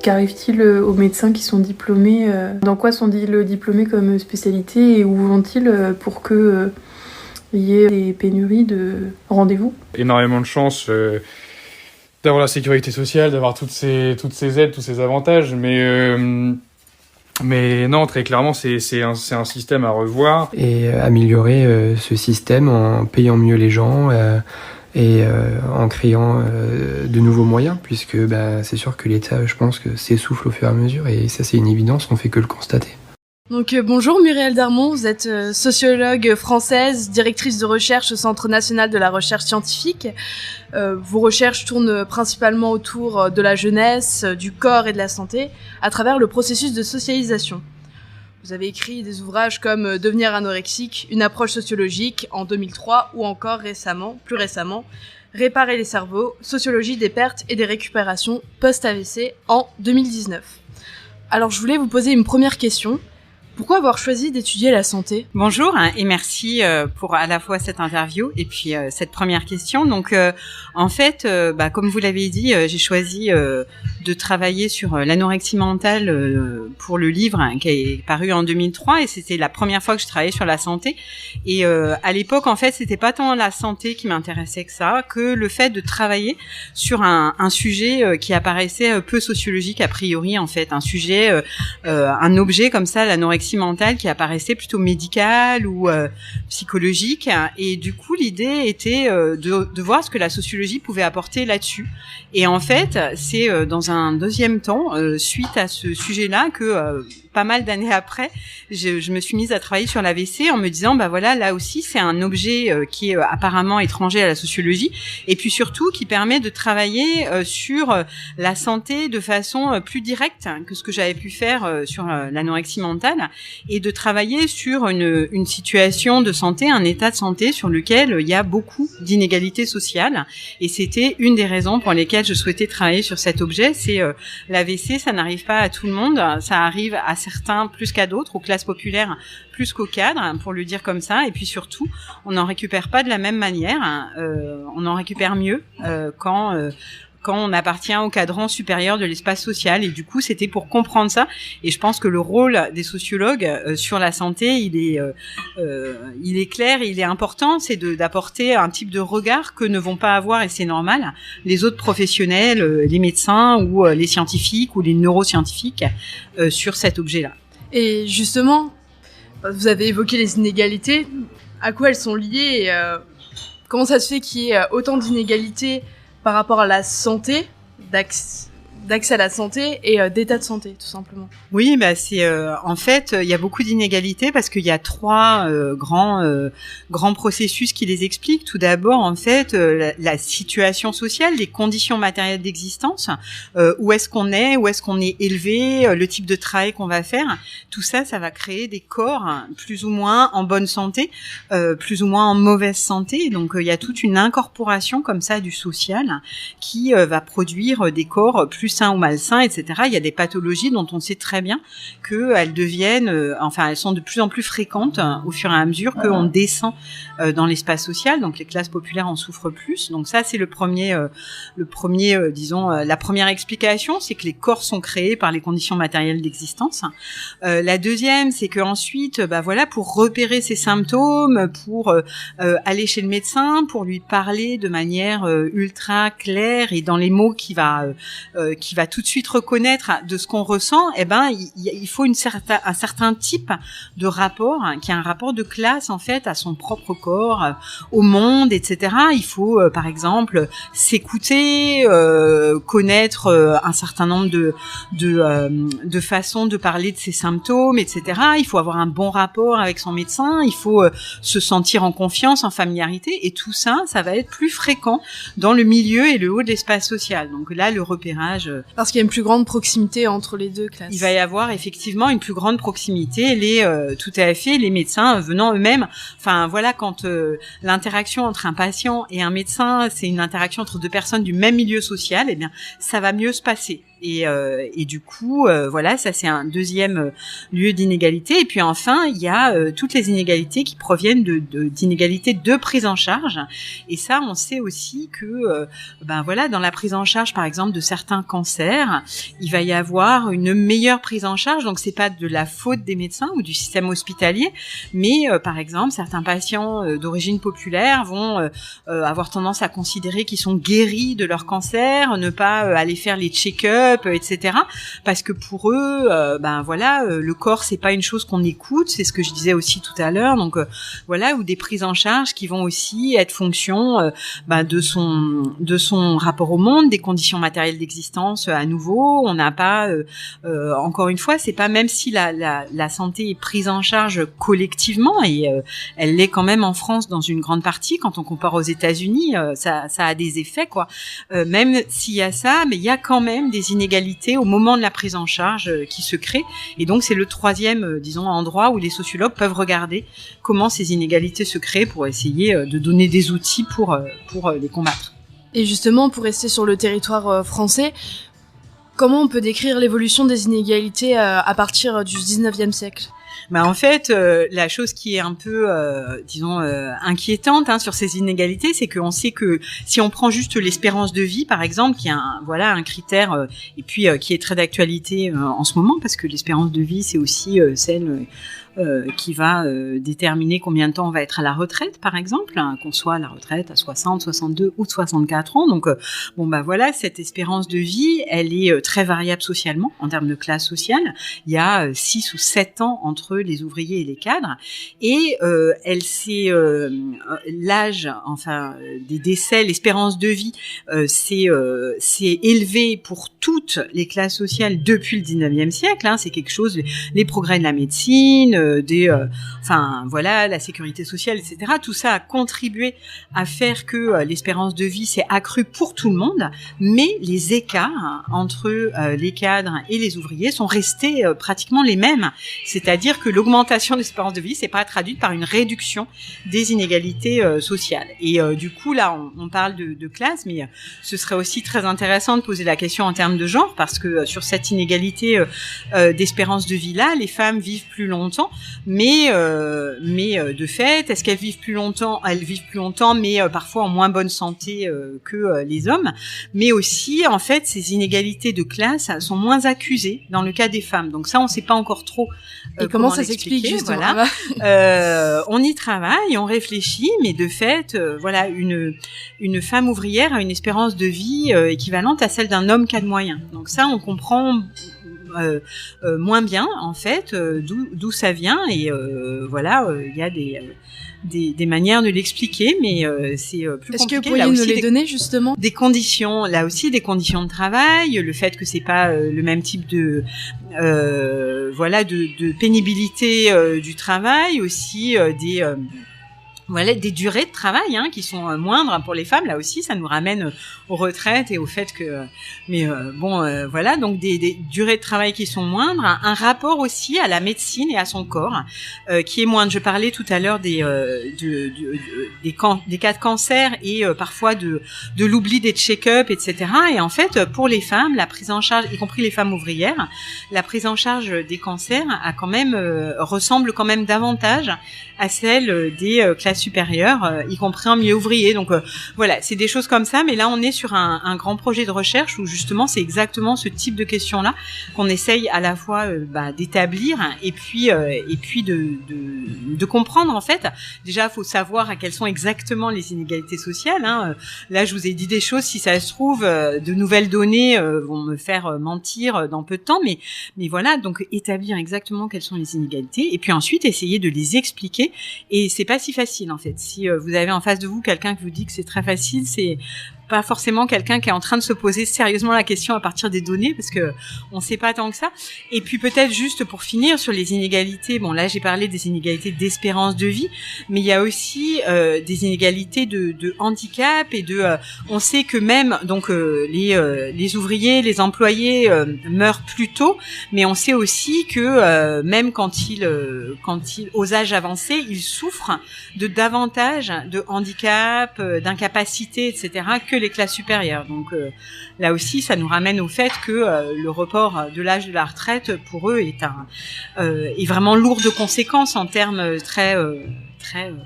Qu'arrive-t-il aux médecins qui sont diplômés Dans quoi sont-ils diplômés comme spécialité et où vont-ils pour que il y ait des pénuries de rendez-vous? Énormément de chance d'avoir la sécurité sociale, d'avoir toutes ces aides, tous ces avantages, mais non, très clairement, c'est un système à revoir. Et améliorer ce système en payant mieux les gens et en créant de nouveaux moyens, puisque c'est sûr que l'État, je pense que s'essouffle au fur et à mesure, et ça c'est une évidence, on fait que le constater. Donc bonjour Muriel Darmon, vous êtes sociologue française, directrice de recherche au Centre national de la recherche scientifique. Vos recherches tournent principalement autour de la jeunesse, du corps et de la santé, à travers le processus de socialisation. Vous avez écrit des ouvrages comme Devenir anorexique, une approche sociologique en 2003 ou encore plus récemment, Réparer les cerveaux, sociologie des pertes et des récupérations post-AVC en 2019. Alors je voulais vous poser une première question. Pourquoi avoir choisi d'étudier la santé ? Bonjour et merci pour à la fois cette interview et puis cette première question. Donc en fait, comme vous l'avez dit, j'ai choisi de travailler sur l'anorexie mentale pour le livre qui est paru en 2003 et c'était la première fois que je travaillais sur la santé. Et à l'époque, en fait, c'était pas tant la santé qui m'intéressait que ça, que le fait de travailler sur un sujet qui apparaissait peu sociologique a priori, en fait, un sujet, un objet comme ça, l'anorexie mentale qui apparaissait plutôt médicale ou psychologique, et du coup l'idée était de voir ce que la sociologie pouvait apporter là-dessus. Et en fait c'est dans un deuxième temps suite à ce sujet-là que pas mal d'années après je me suis mise à travailler sur l'AVC en me disant voilà, là aussi c'est un objet qui est apparemment étranger à la sociologie et puis surtout qui permet de travailler sur la santé de façon plus directe que ce que j'avais pu faire sur l'anorexie mentale, et de travailler sur une situation de santé, un état de santé sur lequel il y a beaucoup d'inégalités sociales. Et c'était une des raisons pour lesquelles je souhaitais travailler sur cet objet. C'est l'AVC, ça n'arrive pas à tout le monde, ça arrive à certains plus qu'à d'autres, aux classes populaires plus qu'aux cadres, pour le dire comme ça. Et puis surtout, on n'en récupère pas de la même manière. On en récupère mieux quand on appartient au cadran supérieur de l'espace social. Et du coup, c'était pour comprendre ça. Et je pense que le rôle des sociologues sur la santé, il est clair, il est important. C'est d'apporter un type de regard que ne vont pas avoir, et c'est normal, les autres professionnels, les médecins ou les scientifiques ou les neuroscientifiques sur cet objet-là. Et justement, vous avez évoqué les inégalités. À quoi elles sont liées et comment ça se fait qu'il y ait autant d'inégalités par rapport à la santé, d'accès à la santé et d'état de santé, tout simplement? Oui, c'est en fait il y a beaucoup d'inégalités parce qu'il y a trois grands processus qui les expliquent. Tout d'abord, en fait, la situation sociale, les conditions matérielles d'existence, où est-ce qu'on est élevé, le type de travail qu'on va faire. Tout ça, ça va créer des corps plus ou moins en bonne santé, plus ou moins en mauvaise santé. Donc il y a toute une incorporation comme ça du social qui va produire des corps plus sains ou malsains, etc. Il y a des pathologies dont on sait très bien qu'elles deviennent, elles sont de plus en plus fréquentes au fur et à mesure qu'on descend dans l'espace social. Donc les classes populaires en souffrent plus. Donc ça, c'est la première explication, c'est que les corps sont créés par les conditions matérielles d'existence. La deuxième, c'est que ensuite, pour repérer ces symptômes, pour aller chez le médecin, pour lui parler de manière ultra claire et dans les mots qui va tout de suite reconnaître de ce qu'on ressent, il faut un certain type de rapport, qui est un rapport de classe en fait à son propre corps, au monde, etc. Il faut par exemple s'écouter, connaître un certain nombre de façons de parler de ses symptômes, etc. Il faut avoir un bon rapport avec son médecin, il faut se sentir en confiance, en familiarité, et tout ça, ça va être plus fréquent dans le milieu et le haut de l'espace social. Donc là, le repérage... Parce qu'il y a une plus grande proximité entre les deux classes. Il va y avoir effectivement une plus grande proximité. Tout à fait, les médecins venant eux-mêmes... quand l'interaction entre un patient et un médecin, c'est une interaction entre deux personnes du même milieu social, ça va mieux se passer. Et du coup, voilà, ça c'est un deuxième lieu d'inégalité. Et puis enfin, il y a toutes les inégalités qui proviennent d'inégalités de prise en charge. Et ça, on sait aussi que, voilà, dans la prise en charge, par exemple, de certains cancers, il va y avoir une meilleure prise en charge. Donc c'est pas de la faute des médecins ou du système hospitalier, mais par exemple, certains patients d'origine populaire vont avoir tendance à considérer qu'ils sont guéris de leur cancer, ne pas aller faire les check-up, etc. Parce que pour eux, le corps c'est pas une chose qu'on écoute, c'est ce que je disais aussi tout à l'heure. Donc ou des prises en charge qui vont aussi être fonction de son rapport au monde, des conditions matérielles d'existence. À nouveau, on n'a pas encore une fois, c'est pas même si la santé est prise en charge collectivement et elle l'est quand même en France dans une grande partie. Quand on compare aux États-Unis, ça a des effets quoi. Même s'il y a ça, mais il y a quand même des inégalités au moment de la prise en charge qui se créent. Et donc c'est le troisième, endroit où les sociologues peuvent regarder comment ces inégalités se créent pour essayer de donner des outils pour les combattre. Et justement, pour rester sur le territoire français, comment on peut décrire l'évolution des inégalités à partir du 19e siècle ? En fait, la chose qui est un peu, inquiétante sur ces inégalités, c'est qu'on sait que si on prend juste l'espérance de vie, par exemple, qui est un critère, et puis qui est très d'actualité en ce moment, parce que l'espérance de vie, c'est aussi celle qui va déterminer combien de temps on va être à la retraite, par exemple, qu'on soit à la retraite à 60, 62 ou 64 ans. Donc, cette espérance de vie, elle est très variable socialement, en termes de classe sociale. Il y a 6 ou 7 ans entre les ouvriers et les cadres. Et l'âge, des décès, l'espérance de vie, c'est élevé pour toutes les classes sociales depuis le 19e siècle. C'est quelque chose, les progrès de la médecine, la sécurité sociale, etc. Tout ça a contribué à faire que l'espérance de vie s'est accrue pour tout le monde, mais les écarts entre les cadres et les ouvriers sont restés pratiquement les mêmes. C'est-à-dire que l'augmentation de l'espérance de vie s'est pas traduite par une réduction des inégalités sociales. Et du coup, là, on parle de classe, mais ce serait aussi très intéressant de poser la question en termes de genre, parce que sur cette inégalité d'espérance de vie-là, les femmes vivent plus longtemps, mais de fait, est-ce qu'elles vivent plus longtemps ? Elles vivent plus longtemps, mais parfois en moins bonne santé que les hommes. Mais aussi, en fait, ces inégalités de classe sont moins accusées dans le cas des femmes. Donc ça, on ne sait pas encore trop et comment ça s'explique justement. Voilà. On y travaille, on réfléchit, mais de fait, une femme ouvrière a une espérance de vie équivalente à celle d'un homme qui a de moyens. Donc ça, on comprend moins bien en fait d'où ça vient et il y a des manières de l'expliquer, mais c'est plus compliqué. Est-ce que vous pourriez nous les donner justement ? Des conditions de travail, le fait que c'est pas le même type de pénibilité du travail, aussi des durées de travail qui sont moindres pour les femmes. Là aussi, ça nous ramène aux retraites et au fait que donc des durées de travail qui sont moindres, un rapport aussi à la médecine et à son corps qui est moindre. Je parlais tout à l'heure des cas de cancer et parfois de l'oubli des check-up, etc. Et en fait, pour les femmes, la prise en charge, y compris les femmes ouvrières, la prise en charge des cancers ressemble quand même davantage à celle des classes supérieures, y compris en milieu ouvrier. Donc c'est des choses comme ça, mais là on est sur un grand projet de recherche où justement c'est exactement ce type de questions-là qu'on essaye à la fois d'établir et puis de comprendre en fait. Déjà, faut savoir à quelles sont exactement les inégalités sociales. Là, je vous ai dit des choses, si ça se trouve, de nouvelles données vont me faire mentir dans peu de temps, mais voilà, donc établir exactement quelles sont les inégalités et puis ensuite essayer de les expliquer. Et c'est pas si facile en fait. Si vous avez en face de vous quelqu'un qui vous dit que c'est très facile, c'est pas forcément quelqu'un qui est en train de se poser sérieusement la question à partir des données, parce que on sait pas tant que ça. Et puis peut-être juste pour finir sur les inégalités, bon là j'ai parlé des inégalités d'espérance de vie, mais il y a aussi des inégalités de handicap et on sait que même donc les ouvriers, les employés meurent plus tôt, mais on sait aussi que même quand ils aux âges avancés, ils souffrent de davantage de handicap, d'incapacité, etc. que que les classes supérieures. Donc là aussi, ça nous ramène au fait que le report de l'âge de la retraite pour eux est vraiment lourd de conséquences en termes très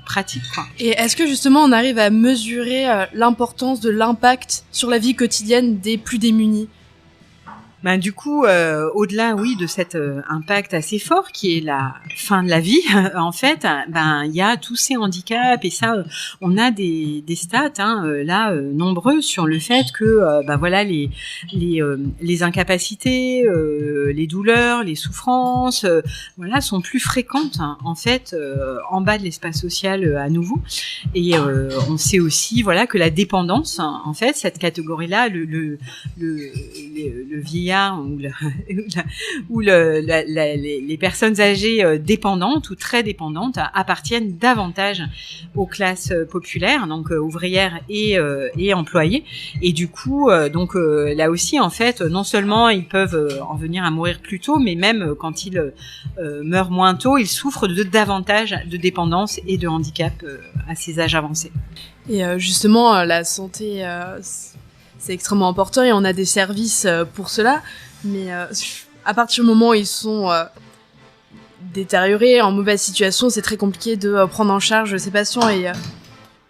pratiques, quoi. Et est-ce que justement on arrive à mesurer l'importance de l'impact sur la vie quotidienne des plus démunis? Ben du coup, au-delà, oui, de cet impact assez fort qui est la fin de la vie, en fait, ben il y a tous ces handicaps et ça, on a des stats là nombreux sur le fait que ben voilà les incapacités, les douleurs, les souffrances, voilà sont plus fréquentes en fait en bas de l'espace social à nouveau. Et on sait aussi voilà que la dépendance, en fait, cette catégorie-là, le vieillard ou les personnes âgées dépendantes ou très dépendantes appartiennent davantage aux classes populaires, donc ouvrières et employées. Et du coup, là aussi, en fait, non seulement ils peuvent en venir à mourir plus tôt, mais même quand ils meurent moins tôt, ils souffrent de davantage de dépendance et de handicap à ces âges avancés. Et justement, la santé, c'est extrêmement important et on a des services pour cela. Mais à partir du moment où ils sont détériorés, en mauvaise situation, c'est très compliqué de prendre en charge ces patients. Et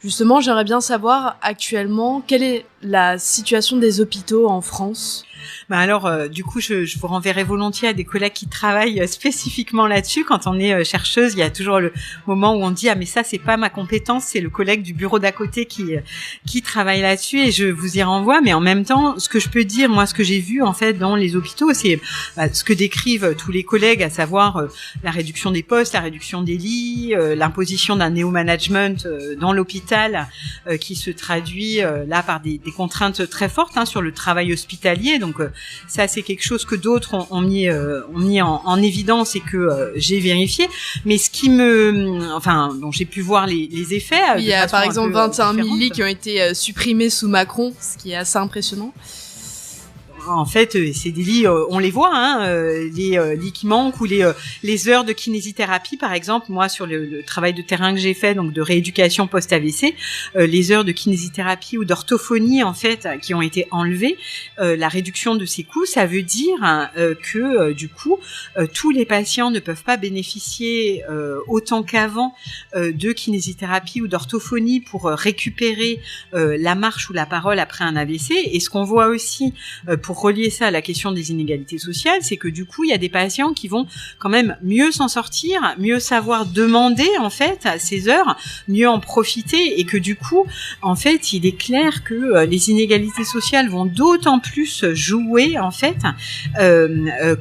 justement, j'aimerais bien savoir actuellement quelle est la situation des hôpitaux en France. Ben alors, du coup, je vous renverrai volontiers à des collègues qui travaillent spécifiquement là-dessus. Quand on est chercheuse, il y a toujours le moment où on dit « Ah, mais ça, c'est pas ma compétence, c'est le collègue du bureau d'à côté qui travaille là-dessus » et je vous y renvoie. Mais en même temps, ce que je peux dire, moi, ce que j'ai vu, en fait, dans les hôpitaux, c'est ce que décrivent tous les collègues, à savoir la réduction des postes, la réduction des lits, l'imposition d'un néo-management dans l'hôpital qui se traduit là par des contraintes très fortes sur le travail hospitalier. Donc ça c'est quelque chose que d'autres ont mis en évidence et que j'ai vérifié, mais ce qui dont j'ai pu voir les effets. Il y a par exemple 21 000 lits qui ont été supprimés sous Macron, ce qui est assez impressionnant. En fait, c'est des lits, on les voit, les lits qui manquent ou les heures de kinésithérapie, par exemple. Moi, sur le travail de terrain que j'ai fait, donc de rééducation post-AVC, les heures de kinésithérapie ou d'orthophonie, en fait, qui ont été enlevées, la réduction de ces coûts, ça veut dire que du coup, tous les patients ne peuvent pas bénéficier autant qu'avant de kinésithérapie ou d'orthophonie pour récupérer la marche ou la parole après un AVC. Et ce qu'on voit aussi pour relier ça à la question des inégalités sociales, c'est que du coup, il y a des patients qui vont quand même mieux s'en sortir, mieux savoir demander en fait ces heures, mieux en profiter, et que du coup, en fait, il est clair que les inégalités sociales vont d'autant plus jouer en fait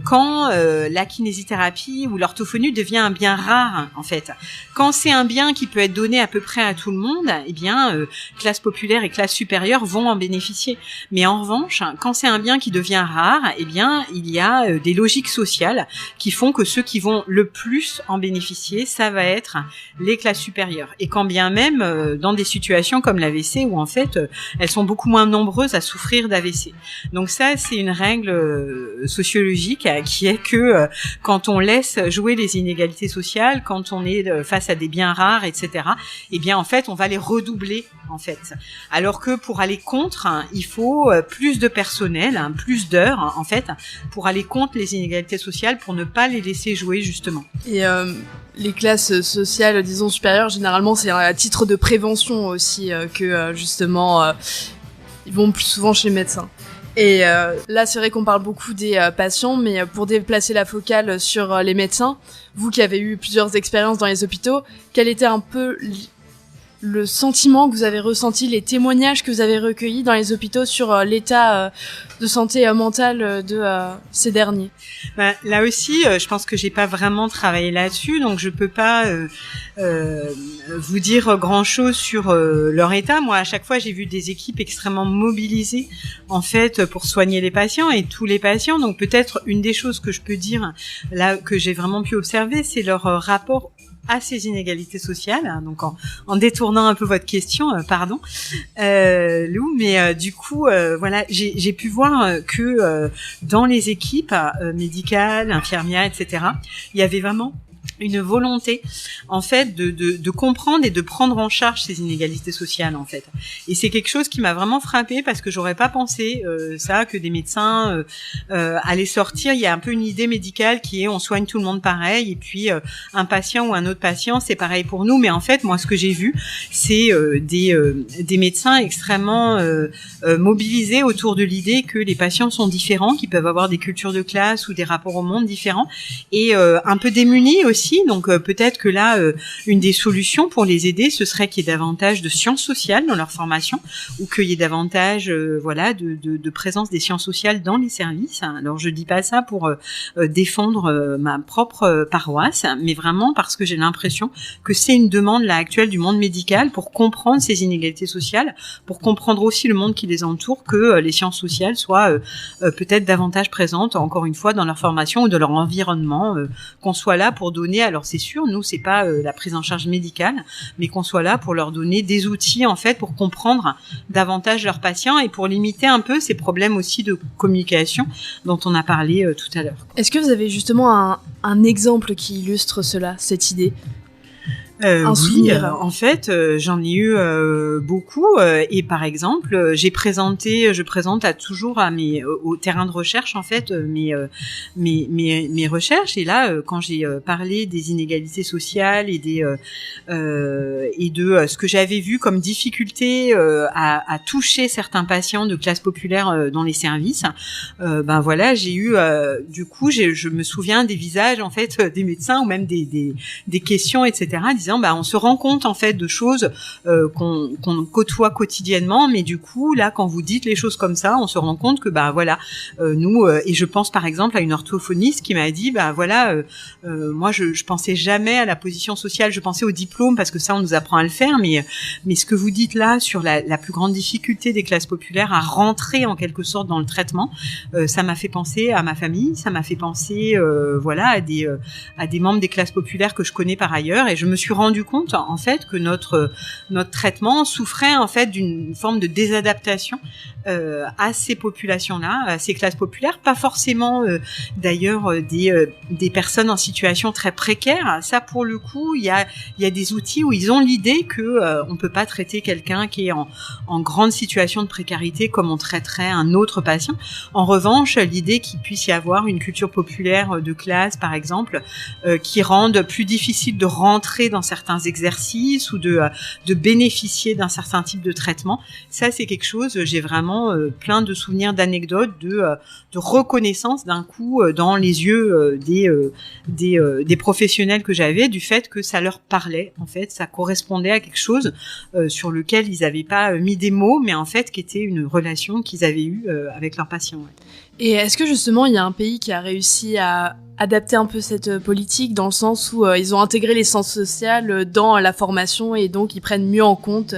quand la kinésithérapie ou l'orthophonie devient un bien rare en fait. Quand c'est un bien qui peut être donné à peu près à tout le monde, eh bien, classe populaire et classe supérieure vont en bénéficier. Mais en revanche, quand c'est un bien qui devient rare, eh bien, il y a des logiques sociales qui font que ceux qui vont le plus en bénéficier, ça va être les classes supérieures. Et quand bien même dans des situations comme l'AVC où en fait, elles sont beaucoup moins nombreuses à souffrir d'AVC. Donc ça, c'est une règle sociologique qui est que quand on laisse jouer les inégalités sociales, quand on est face à des biens rares, etc., eh bien, en fait, on va les redoubler, en fait. Alors que pour aller contre, il faut plus de personnel, plus d'heures, en fait, pour aller contre les inégalités sociales, pour ne pas les laisser jouer, justement. Et les classes sociales, disons, supérieures, généralement, c'est à titre de prévention aussi que, justement, ils vont plus souvent chez le médecin. Et là, c'est vrai qu'on parle beaucoup des patients, mais pour déplacer la focale sur les médecins, vous qui avez eu plusieurs expériences dans les hôpitaux, quel était un peu le sentiment que vous avez ressenti, les témoignages que vous avez recueillis dans les hôpitaux sur l'état de santé mentale de ces derniers? Là aussi, je pense que j'ai pas vraiment travaillé là-dessus, donc je peux pas vous dire grand-chose sur leur état. Moi, à chaque fois, j'ai vu des équipes extrêmement mobilisées, en fait, pour soigner les patients et tous les patients. Donc peut-être une des choses que je peux dire là que j'ai vraiment pu observer, c'est leur rapport à ces inégalités sociales, donc en détournant un peu votre question, pardon, Lou, mais du coup, voilà, j'ai pu voir que dans les équipes médicales, infirmières, etc., il y avait vraiment une volonté en fait de comprendre et de prendre en charge ces inégalités sociales en fait. Et c'est quelque chose qui m'a vraiment frappée parce que j'aurais pas pensé ça, que des médecins allaient sortir. Il y a un peu une idée médicale qui est on soigne tout le monde pareil et puis un patient ou un autre patient c'est pareil pour nous. Mais en fait moi ce que j'ai vu c'est des médecins extrêmement mobilisés autour de l'idée que les patients sont différents, qu'ils peuvent avoir des cultures de classe ou des rapports au monde différents et un peu démunis aussi. Donc peut-être que là, une des solutions pour les aider, ce serait qu'il y ait davantage de sciences sociales dans leur formation, ou qu'il y ait davantage, de présence des sciences sociales dans les services. Alors je dis pas ça pour défendre ma propre paroisse, mais vraiment parce que j'ai l'impression que c'est une demande là actuelle du monde médical pour comprendre ces inégalités sociales, pour comprendre aussi le monde qui les entoure, que les sciences sociales soient peut-être davantage présentes, encore une fois, dans leur formation ou dans leur environnement, qu'on soit là pour donner. Alors c'est sûr, nous c'est pas la prise en charge médicale, mais qu'on soit là pour leur donner des outils en fait pour comprendre davantage leurs patients et pour limiter un peu ces problèmes aussi de communication dont on a parlé tout à l'heure. Est-ce que vous avez justement un exemple qui illustre cela, cette idée ? Oui, en fait, j'en ai eu beaucoup. Et par exemple, je présente toujours au terrain de recherche en fait mes recherches. Et là, quand j'ai parlé des inégalités sociales et de ce que j'avais vu comme difficulté à toucher certains patients de classe populaire dans les services, j'ai eu je me souviens des visages en fait des médecins ou même des questions etc. disant on se rend compte en fait de choses qu'on côtoie quotidiennement, mais du coup là quand vous dites les choses comme ça, on se rend compte que nous et je pense par exemple à une orthophoniste qui m'a dit moi je pensais jamais à la position sociale, je pensais au diplôme parce que ça on nous apprend à le faire, mais ce que vous dites là sur la plus grande difficulté des classes populaires à rentrer en quelque sorte dans le traitement, ça m'a fait penser à ma famille, ça m'a fait penser à des membres des classes populaires que je connais par ailleurs, et je me suis rendu compte en fait que notre traitement souffrait en fait d'une forme de désadaptation à ces populations-là, à ces classes populaires, pas forcément d'ailleurs des personnes en situation très précaire. Ça pour le coup, il y a des outils où ils ont l'idée que on peut pas traiter quelqu'un qui est en grande situation de précarité comme on traiterait un autre patient. En revanche, l'idée qu'il puisse y avoir une culture populaire de classe par exemple qui rende plus difficile de rentrer dans certains exercices ou de bénéficier d'un certain type de traitement. Ça, c'est quelque chose, j'ai vraiment plein de souvenirs, d'anecdotes, de reconnaissance d'un coup dans les yeux des professionnels que j'avais, du fait que ça leur parlait, en fait, ça correspondait à quelque chose sur lequel ils n'avaient pas mis des mots, mais en fait qui était une relation qu'ils avaient eue avec leurs patients. Ouais. Et est-ce que justement il y a un pays qui a réussi à adapter un peu cette politique dans le sens où ils ont intégré les sciences sociales dans la formation et donc ils prennent mieux en compte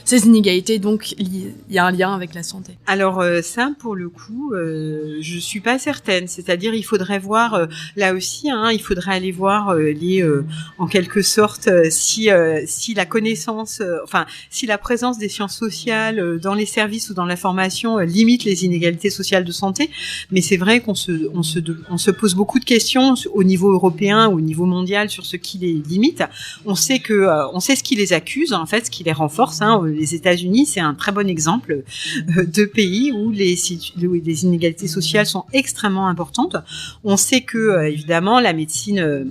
ces inégalités, donc il y a un lien avec la santé? Alors ça pour le coup je suis pas certaine, c'est-à-dire il faudrait voir là aussi il faudrait aller voir en quelque sorte si la connaissance si la présence des sciences sociales dans les services ou dans la formation limite les inégalités sociales de santé, mais c'est vrai qu'on se pose beaucoup de questions au niveau européen ou au niveau mondial sur ce qui les limite. On sait ce qui les accuse, en fait, ce qui les renforce. Les États-Unis, c'est un très bon exemple de pays où les inégalités sociales sont extrêmement importantes. On sait que évidemment la médecine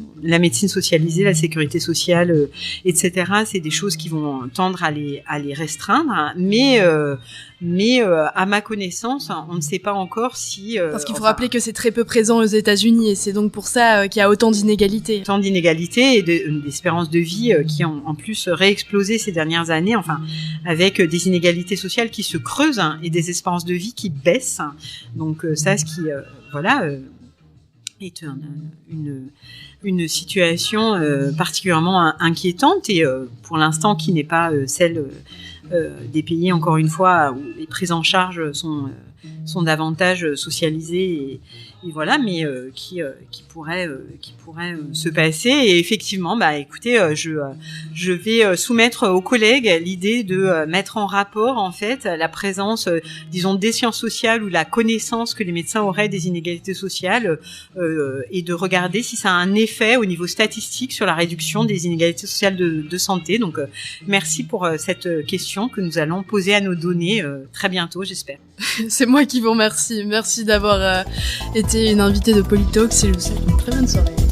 socialisée, la sécurité sociale, etc. C'est des choses qui vont tendre à les restreindre, mais à ma connaissance, on ne sait pas encore si... Parce qu'il faut rappeler que c'est très peu présent aux États-Unis et c'est donc pour ça qu'il y a autant d'inégalités. Autant d'inégalités et d'espérance de vie qui ont en plus réexplosé ces dernières années, avec des inégalités sociales qui se creusent et des espérances de vie qui baissent. Donc ça, ce qui... est une situation particulièrement inquiétante et pour l'instant qui n'est pas celle des pays, encore une fois, où les prises en charge sont davantage socialisées voilà, mais qui pourrait se passer. Et effectivement, écoutez, je vais soumettre aux collègues l'idée de mettre en rapport en fait la présence, disons, des sciences sociales ou la connaissance que les médecins auraient des inégalités sociales, et de regarder si ça a un effet au niveau statistique sur la réduction des inégalités sociales de santé. Donc, merci pour cette question que nous allons poser à nos données très bientôt, j'espère. C'est moi qui vous remercie. Merci d'avoir été une invitée de Polytalks et je vous souhaite une très bonne soirée.